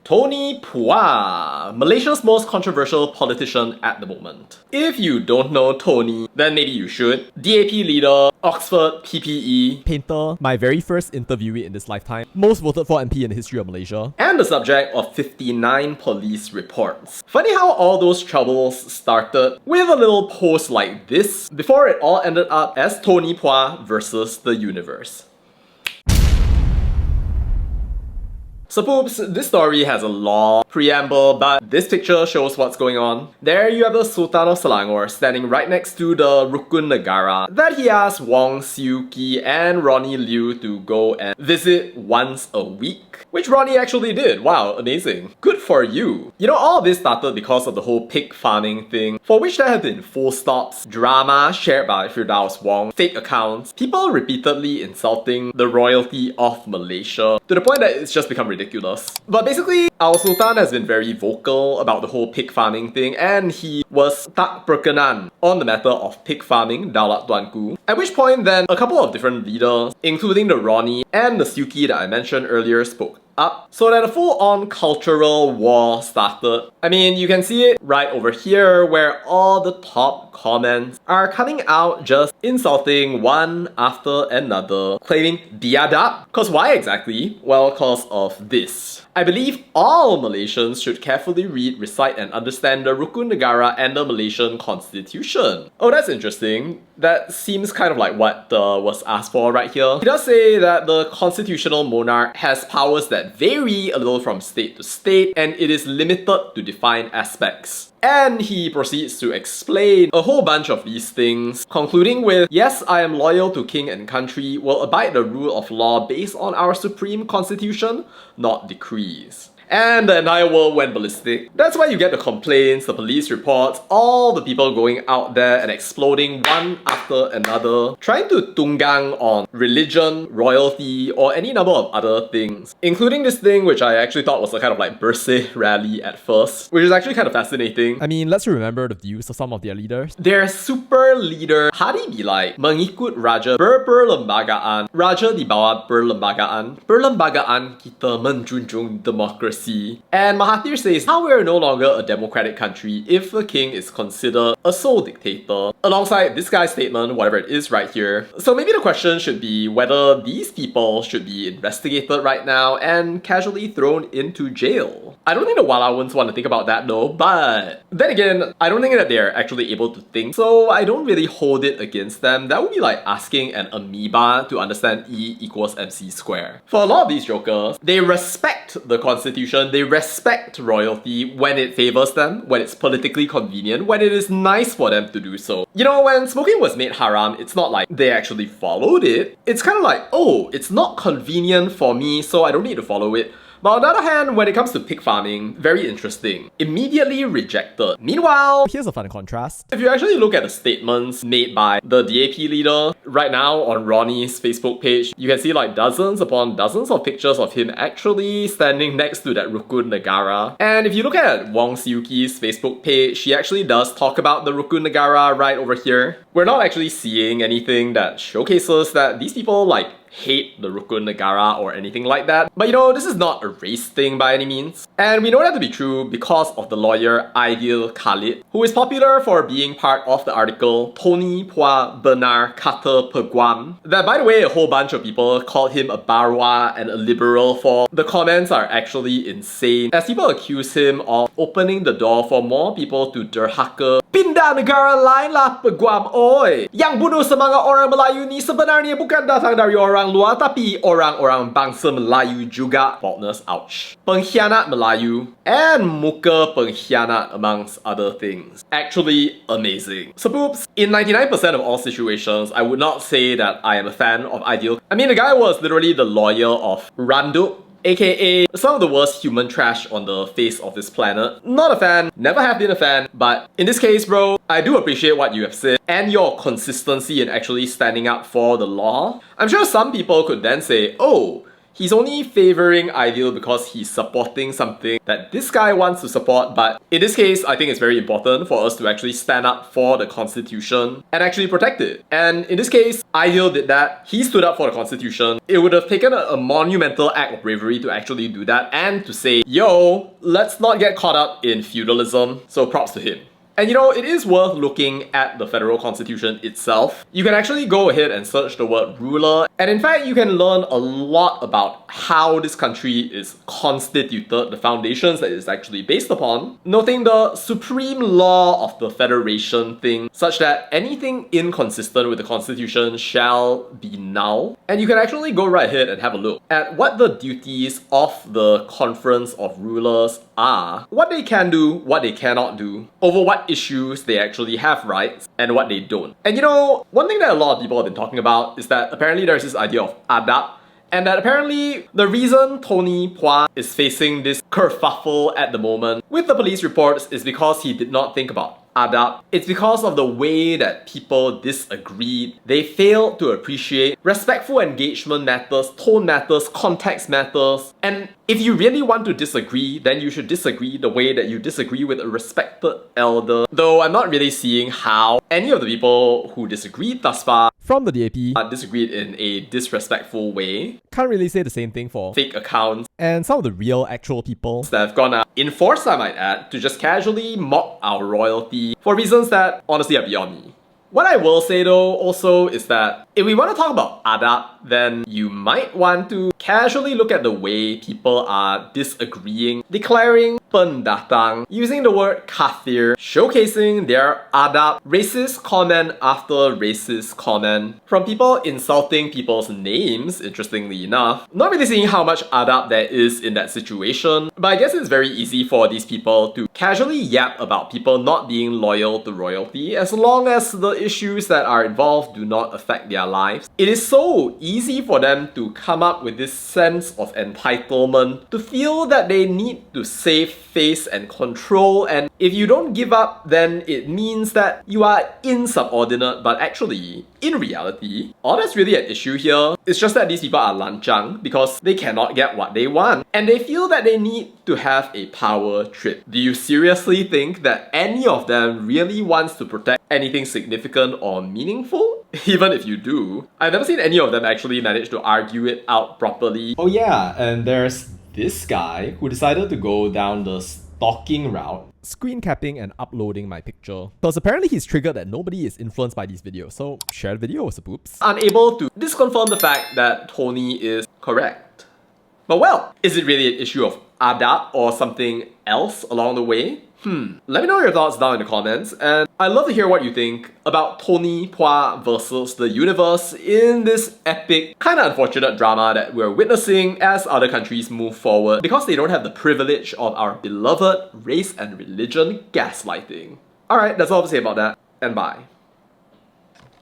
Tony Pua, Malaysia's most controversial politician at the moment. If you don't know Tony, then maybe you should. DAP leader, Oxford PPE, painter, my very first interviewee in this lifetime, most voted for MP in the history of Malaysia, and the subject of 59 police reports. Funny how all those troubles started with a little post like this before it all ended up as Tony Pua versus the universe. So poops, this story has a long preamble, but this picture shows what's going on. There you have the Sultan of Selangor standing right next to the Rukun Negara that he asked Wong, Siew and Ronnie Liu to go and visit once a week. Which Ronnie actually did. Wow, amazing. Good for you. You know, all this started because of the whole pig farming thing, for which there have been full stops, drama shared by Firdaus Wong, fake accounts, people repeatedly insulting the royalty of Malaysia, to the point that it's just become ridiculous. But basically, our Sultan has been very vocal about the whole pig farming thing, and he was tak berkenan on the matter of pig farming, Daulat Tuanku. At which point then, a couple of different leaders, including the Ronnie and the Siew that I mentioned earlier, spoke up, so that a full-on cultural war started. I mean, you can see it right over here where all the top comments are coming out just insulting one after another, claiming biadab. Cause why exactly? Well, cause of this. I believe all Malaysians should carefully read, recite and understand the Rukun Negara and the Malaysian Constitution. Oh, that's interesting. That seems kind of like what was asked for right here. He does say that the constitutional monarch has powers that vary a little from state to state, and it is limited to defined aspects. And he proceeds to explain a whole bunch of these things, concluding with, yes, I am loyal to king and country, will abide the rule of law based on our supreme constitution, not decrees. And the entire world went ballistic. That's why you get the complaints, the police reports, all the people going out there and exploding one after another, trying to tunggang on religion, royalty, or any number of other things. Including this thing which I actually thought was a kind of like Bersih rally at first, which is actually kind of fascinating. I mean, let's remember the views of some of their leaders. Their super leader, Hadi Bilai, mengikut Raja berperlembagaan, Raja di bawah perlembagaan, perlembagaan kita menjunjung demokrasi. And Mahathir says how we are no longer a democratic country if the king is considered a sole dictator, alongside this guy's statement, whatever it is right here. So maybe the question should be whether these people should be investigated right now and casually thrown into jail. I don't think the Walawans want to think about that though, but then again, I don't think that they're actually able to think, so I don't really hold it against them. That would be like asking an amoeba to understand E equals MC squared. For a lot of these jokers, they respect the constitution, they respect royalty when it favors them, when it's politically convenient, when it is nice for them to do so. You know, when smoking was made haram, it's not like they actually followed it. It's kind of like, oh, it's not convenient for me, so I don't need to follow it. But on the other hand, when it comes to pig farming, very interesting. Immediately rejected. Meanwhile, Here's a fun contrast. if you actually look at the statements made by the DAP leader, right now on Ronnie's Facebook page, you can see like dozens upon dozens of pictures of him actually standing next to that Rukun Negara. And if you look at Wong Siew-Ki's Facebook page, she actually does talk about the Rukun Negara right over here. We're not actually seeing anything that showcases that these people like hate the Rukun Negara or anything like that. But you know, this is not a race thing by any means. And we know that to be true because of the lawyer Aidil Khalid, who is popular for being part of the article Tony Pua benar kata peguam. That, by the way, a whole bunch of people called him a barwa and a liberal for. The comments are actually insane, as people accuse him of opening the door for more people to derhaka. Pindah negara lain lah peguam oi. Yang bunuh semangat orang Melayu ni sebenarnya bukan datang dari orang luar, tapi orang-orang bangsa Melayu juga. Faultness, ouch. Pengkhianat Melayu and muka pengkhianat amongst other things. Actually amazing. So poops, in 99% of all situations, I would not say that I am a fan of Aidil. I mean, the guy was literally the lawyer of Randuk, aka some of the worst human trash on the face of this planet. Not a fan, never have been a fan, but in this case, bro, I do appreciate what you have said and your consistency in actually standing up for the law. I'm sure some people could then say, oh, He's only favoring Ideal because he's supporting something that this guy wants to support, but in this case, I think it's very important for us to actually stand up for the Constitution and actually protect it. And in this case, Ideal did that. He stood up for the Constitution. It would have taken a monumental act of bravery to actually do that and to say, yo, let's not get caught up in feudalism, so props to him. And you know, it is worth looking at the federal constitution itself. You can actually go ahead and search the word ruler, and in fact, you can learn a lot about how this country is constituted, the foundations that it's actually based upon, noting the supreme law of the federation thing, such that anything inconsistent with the constitution shall be null. And you can actually go right ahead and have a look at what the duties of the conference of rulers are, what they can do, what they cannot do, over what issues they actually have rights, and what they don't. And you know, one thing that a lot of people have been talking about is that apparently there's this idea of adab, and that apparently the reason Tony Pua is facing this kerfuffle at the moment with the police reports is because he did not think about adab. It's because of the way that people disagreed. They failed to appreciate respectful engagement matters, tone matters, context matters. And if you really want to disagree, then you should disagree the way that you disagree with a respected elder. Though I'm not really seeing how any of the people who disagreed thus far From the DAP, disagreed in a disrespectful way. can't really say the same thing for Fake accounts and some of the real actual people. that have gone out in force, I might add, to just casually mock our royalty for reasons that honestly are beyond me. What I will say though also is that if we want to talk about adab, then you might want to casually look at the way people are disagreeing, declaring pendatang, using the word kafir, showcasing their adab, racist comment after racist comment, from people insulting people's names, interestingly enough. Not really seeing how much adab there is in that situation, but I guess it's very easy for these people to casually yap about people not being loyal to royalty as long as the issues that are involved do not affect their lives. It is so easy for them to come up with this sense of entitlement, to feel that they need to save face and control, and if you don't give up, then it means that you are insubordinate, but actually, in reality, all that's really at issue here is just that these people are lanchang because they cannot get what they want, and they feel that they need to have a power trip. Do you seriously think that any of them really wants to protect anything significant or meaningful? Even if you do, I've never seen any of them actually manage to argue it out properly. Oh yeah, and there's this guy who decided to go down the stalking route, Screen capping and uploading my picture. Because apparently he's triggered that nobody is influenced by these videos, so share the video, poops. unable to disconfirm the fact that Tony is correct. But well, is it really an issue of adab or something else along the way? Let me know your thoughts down in the comments, and I'd love to hear what you think about Tony Pua versus the universe in this epic, kinda unfortunate drama that we're witnessing as other countries move forward because they don't have the privilege of our beloved race and religion gaslighting. Alright, that's all to say about that, and bye.